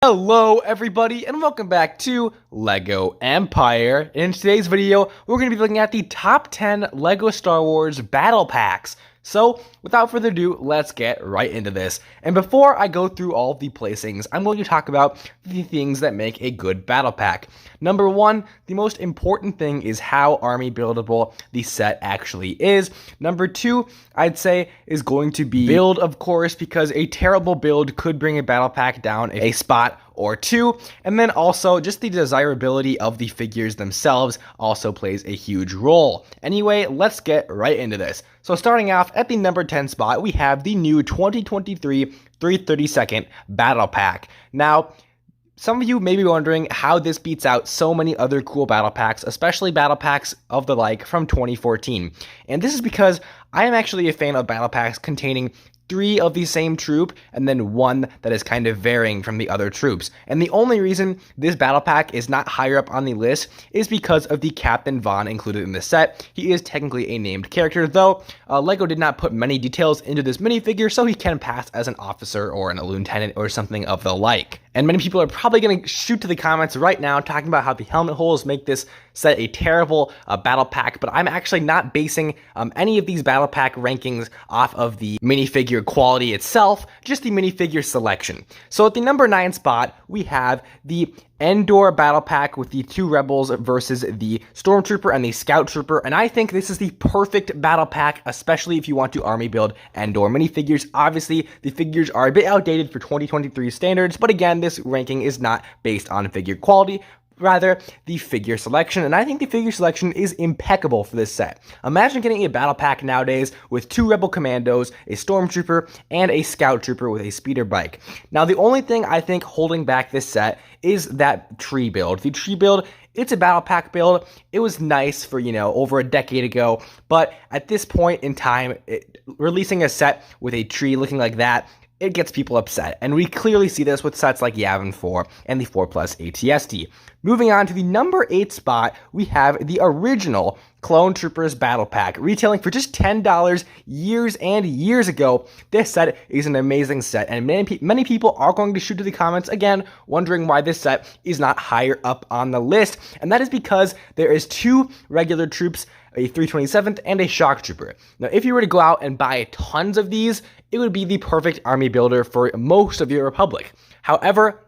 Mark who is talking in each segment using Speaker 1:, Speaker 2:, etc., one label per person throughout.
Speaker 1: Hello everybody and welcome back to LEGO Empire. In today's video, we're going to be looking at the top 10 LEGO Star Wars battle packs. So, without further ado, let's get right into this. And before I go through all the placings, I'm going to talk about the things that make a good battle pack. Number one, the most important thing is how army buildable the set actually is. Number two, I'd say, is going to be build, of course, because a terrible build could bring a battle pack down a spot or two, and then also just the desirability of the figures themselves also plays a huge role. Anyway, let's get right into this. So starting off at the number 10 spot, we have the new 2023 332nd Battle Pack. Now, some of you may be wondering how this beats out so many other cool battle packs, especially battle packs of the like from 2014. And this is because I am actually a fan of battle packs containing 3 of the same troop, and then 1 that is kind of varying from the other troops. And the only reason this battle pack is not higher up on the list is because of the Captain Vaughn included in the set. He is technically a named character, though LEGO did not put many details into this minifigure, so he can pass as an officer or a lieutenant or something of the like. And many people are probably going to shoot to the comments right now talking about how the helmet holes make this set a terrible battle pack, but I'm actually not basing any of these battle pack rankings off of the minifigure quality itself, just the minifigure selection. So at the number 9 spot, we have the Endor battle pack with the 2 rebels versus the stormtrooper and the scout trooper, and I think this is the perfect battle pack, especially if you want to army build Endor minifigures. Obviously, the figures are a bit outdated for 2023 standards, but again, this ranking is not based on figure quality, rather the figure selection, and I think the figure selection is impeccable for this set. Imagine getting a battle pack nowadays with 2 rebel commandos, a stormtrooper, and a scout trooper with a speeder bike. Now, the only thing I think holding back this set is that tree build. The tree build, it's a battle pack build. It was nice for, over a decade ago, but at this point in time, releasing a set with a tree looking like that, it gets people upset, and we clearly see this with sets like Yavin 4 and the 4+ ATST. Moving on to the number 8 spot, we have the original Clone Troopers Battle Pack, retailing for just $10 years and years ago. This set is an amazing set, and many people are going to shoot to the comments again, wondering why this set is not higher up on the list, and that is because there is 2 regular troops, a 327th and a shock trooper. Now, if you were to go out and buy tons of these, it would be the perfect army builder for most of your republic. However,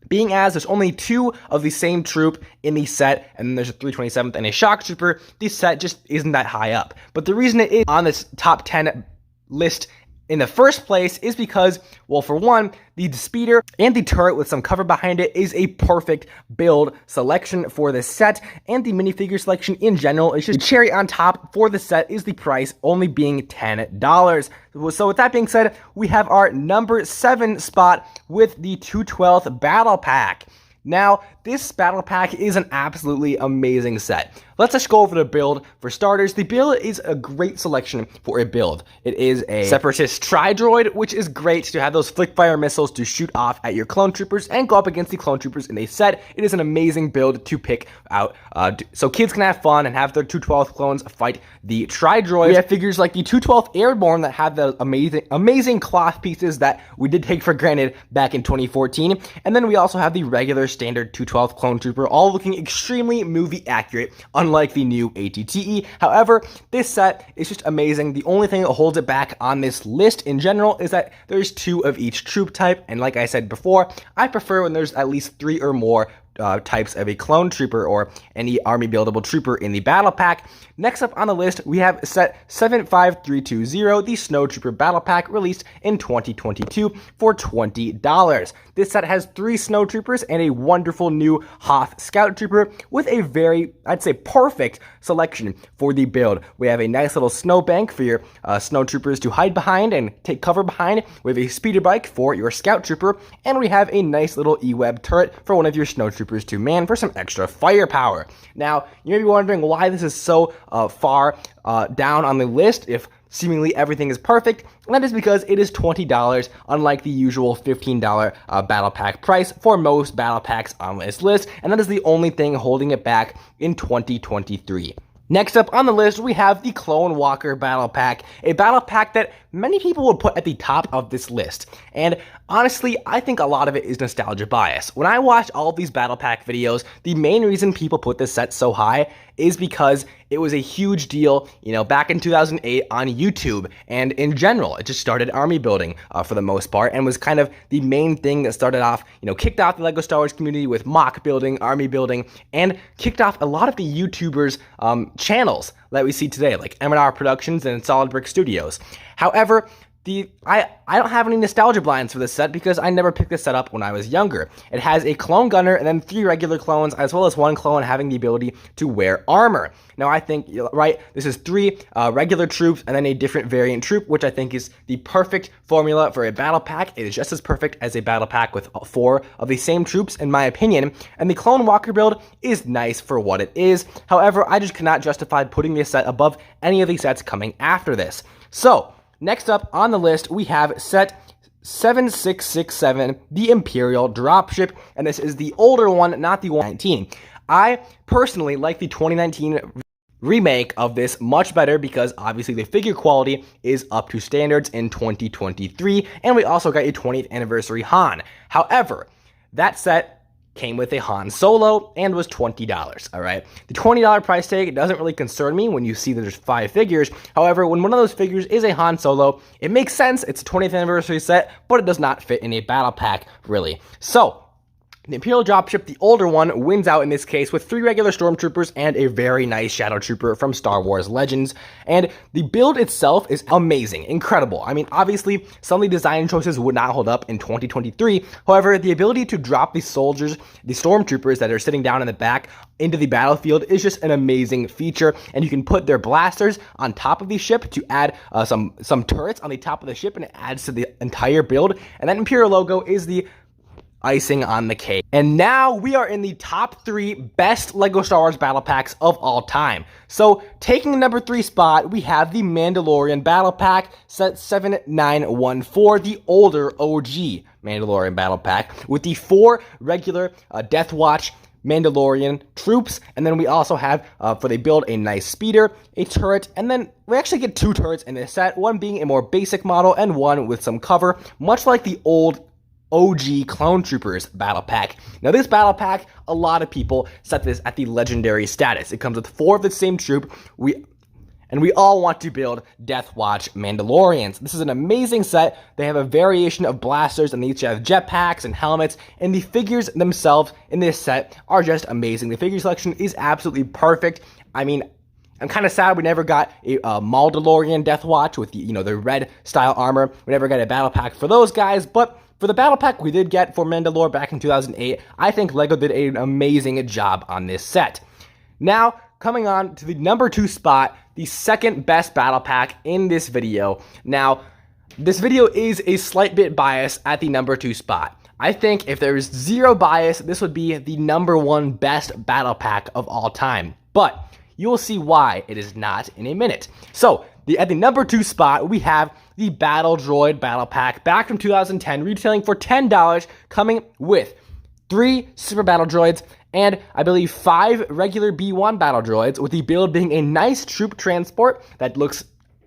Speaker 1: being as there's only 2 of the same troop in the set, and then there's a 327th and a shock trooper, the set just isn't that high up. But the reason it is on this top 10 list in the first place is because, well, for one, the speeder and the turret with some cover behind it is a perfect build selection for this set, and the minifigure selection in general is just cherry on top for the set is the price only being $10. So with that being said, we have our number 7 spot with the 212th Battle Pack. Now, this battle pack is an absolutely amazing set. Let's just go over the build. For starters, the build is a great selection for a build. It is a Separatist Tri-Droid, which is great to have those flick-fire missiles to shoot off at your clone troopers and go up against the clone troopers in a set. It is an amazing build to pick out, so kids can have fun and have their 212th clones fight the Tri-Droid. We have figures like the 212th Airborne that have the amazing cloth pieces that we did take for granted back in 2014, and then we also have the regular standard 212th clone trooper, all looking extremely movie accurate, unlike the new ATTE. However, this set is just amazing. The only thing that holds it back on this list in general is that there's 2 of each troop type, and like I said before, I prefer when there's at least 3 or more types of a clone trooper or any army buildable trooper in the battle pack. Next up on the list, we have set 75320, the Snow Trooper Battle Pack, released in 2022 for $20. This set has 3 Snow Troopers and a wonderful new Hoth Scout Trooper with a very, I'd say, perfect selection for the build. We have a nice little snowbank for your Snow Troopers to hide behind and take cover behind. We have a speeder bike for your Scout Trooper, and we have a nice little E-Web turret for one of your Snow Troopers to man for some extra firepower. Now, you may be wondering why this is so far down on the list if seemingly everything is perfect, and that is because it is $20, unlike the usual $15 battle pack price for most battle packs on this list, and that is the only thing holding it back in 2023. Next up on the list, we have the Clone Walker Battle Pack, a battle pack that many people would put at the top of this list. And honestly, I think a lot of it is nostalgia bias. When I watch all of these battle pack videos, the main reason people put this set so high is because it was a huge deal, back in 2008 on YouTube, and in general, it just started army building for the most part, and was kind of the main thing that started off, kicked off the LEGO Star Wars community with mock building, army building, and kicked off a lot of the YouTubers' channels that we see today, like M&R Productions and Solid Brick Studios. However, I don't have any nostalgia blinds for this set because I never picked this set up when I was younger. It has a clone gunner and then 3 regular clones, as well as 1 clone having the ability to wear armor. Now I think, right, this is 3 regular troops and then a different variant troop, which I think is the perfect formula for a battle pack. It is just as perfect as a battle pack with 4 of the same troops, in my opinion, and the Clone Walker build is nice for what it is. However, I just cannot justify putting this set above any of the sets coming after this. So, next up on the list, we have set 7667, the Imperial Dropship, and this is the older one, not the 2019. I personally like the 2019 remake of this much better because obviously the figure quality is up to standards in 2023, and we also got a 20th anniversary Han. However, that set came with a Han Solo and was $20, all right? The $20 price tag doesn't really concern me when you see that there's 5 figures. However, when one of those figures is a Han Solo, it makes sense. It's a 20th anniversary set, but it does not fit in a battle pack, really. So, the Imperial Dropship, the older one, wins out in this case with 3 regular Stormtroopers and a very nice Shadow Trooper from Star Wars Legends. And the build itself is amazing, incredible. I mean, obviously, some of the design choices would not hold up in 2023. However, the ability to drop the soldiers, the Stormtroopers that are sitting down in the back into the battlefield is just an amazing feature. And you can put their blasters on top of the ship to add some turrets on the top of the ship, and it adds to the entire build. And that Imperial logo is the icing on the cake. And now we are in the top 3 best LEGO Star Wars battle packs of all time. So taking the number 3 spot, we have the Mandalorian battle pack, set 7914, the older OG Mandalorian battle pack, with the 4 regular Death Watch Mandalorian troops, and then we also have, for the build, a nice speeder, a turret, and then we actually get 2 turrets in this set, one being a more basic model and one with some cover, much like the old OG Clone Troopers battle pack. Now this battle pack, a lot of people set this at the legendary status. It comes with 4 of the same troop, and we all want to build Death Watch Mandalorians. This is an amazing set. They have a variation of blasters, and they each have jetpacks and helmets, and the figures themselves in this set are just amazing. The figure selection is absolutely perfect. I mean, I'm kind of sad we never got a Mandalorian Death Watch with the red style armor. We never got a battle pack for those guys, but for the battle pack we did get for Mandalore back in 2008, I think LEGO did an amazing job on this set. Now, coming on to the number 2 spot, the second best battle pack in this video. Now, this video is a slight bit biased at the number 2 spot. I think if there is zero bias, this would be the number 1 best battle pack of all time. But you will see why it is not in a minute. So, at the number 2 spot, we have the Battle Droid Battle Pack back from 2010, retailing for $10, coming with 3 Super Battle Droids and I believe 5 regular B1 Battle Droids, with the build being a nice troop transport that looks,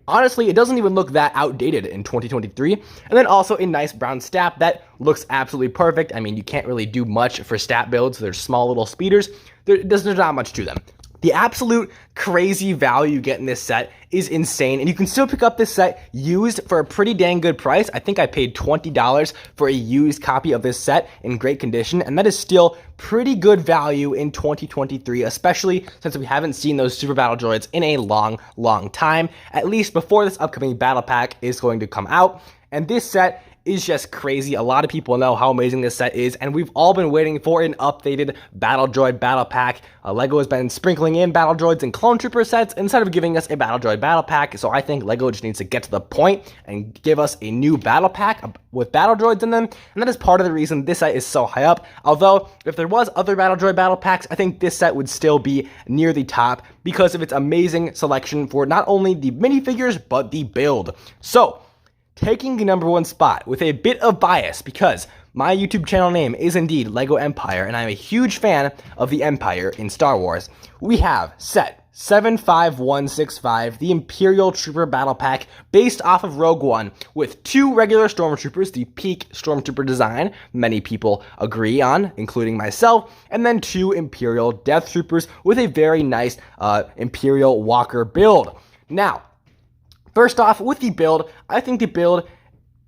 Speaker 1: honestly, it doesn't even look that outdated in 2023, and then also a nice brown stat that looks absolutely perfect. I mean, you can't really do much for stat builds. They're small little speeders. There's not much to them. The absolute crazy value you get in this set is insane, and you can still pick up this set used for a pretty dang good price. I think I paid $20 for a used copy of this set in great condition, and that is still pretty good value in 2023, especially since we haven't seen those Super Battle Droids in a long time, at least before this upcoming battle pack is going to come out. And this set is just crazy. A lot of people know how amazing this set is, and we've all been waiting for an updated Battle Droid Battle Pack. LEGO has been sprinkling in Battle Droids and Clone Trooper sets instead of giving us a Battle Droid Battle Pack, so I think LEGO just needs to get to the point and give us a new Battle Pack with Battle Droids in them, and that is part of the reason this set is so high up. Although, if there was other Battle Droid Battle Packs, I think this set would still be near the top because of its amazing selection for not only the minifigures, but the build. So, taking the number 1 spot with a bit of bias because my YouTube channel name is indeed LEGO Empire, and I'm a huge fan of the Empire in Star Wars, we have set 75165, the Imperial Trooper Battle Pack based off of Rogue One, with 2 regular Stormtroopers, the peak Stormtrooper design, many people agree on, including myself, and then 2 Imperial Death Troopers with a very nice Imperial Walker build. Now, first off, with the build, I think the build,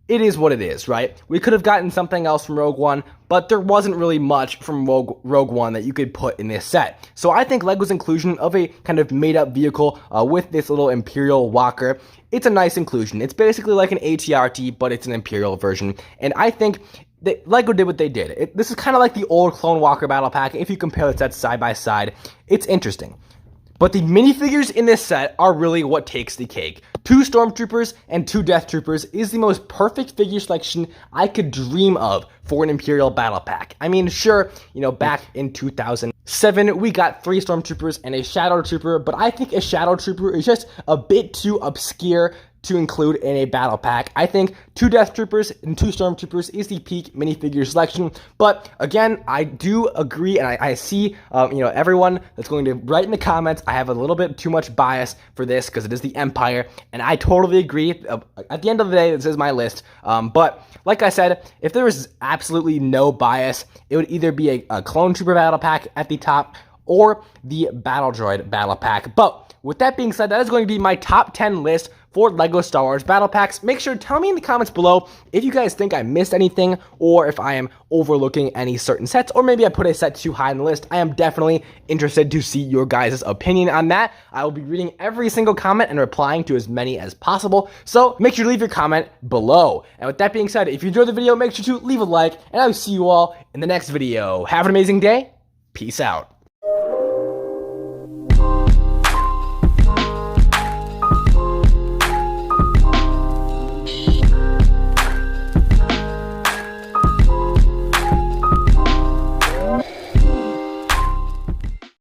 Speaker 1: it is what it is, right? We could have gotten something else from Rogue One, but there wasn't really much from Rogue One that you could put in this set. So I think LEGO's inclusion of a kind of made-up vehicle with this little Imperial Walker, it's a nice inclusion. It's basically like an ATRT, but it's an Imperial version. And I think that LEGO did what they did. This is kind of like the old Clone Walker Battle Pack. If you compare the sets side by side, it's interesting. But the minifigures in this set are really what takes the cake. 2 Stormtroopers and 2 Death Troopers is the most perfect figure selection I could dream of for an Imperial Battle Pack. I mean, sure, you know, back in 2007, we got 3 Stormtroopers and a Shadow Trooper, but I think a Shadow Trooper is just a bit too obscure to include in a battle pack. I think 2 Death Troopers and 2 Stormtroopers is the peak minifigure selection. But again, I do agree, and I see, everyone that's going to write in the comments, I have a little bit too much bias for this because it is the Empire, and I totally agree. At the end of the day, this is my list. But like I said, if there was absolutely no bias, it would either be a Clone Trooper battle pack at the top or the Battle Droid battle pack. But with that being said, that is going to be my top 10 list for LEGO Star Wars Battle Packs. Make sure to tell me in the comments below if you guys think I missed anything or if I am overlooking any certain sets, or maybe I put a set too high on the list. I am definitely interested to see your guys' opinion on that. I will be reading every single comment and replying to as many as possible, so make sure to leave your comment below. And with that being said, if you enjoyed the video, make sure to leave a like, and I will see you all in the next video. Have an amazing day. Peace out.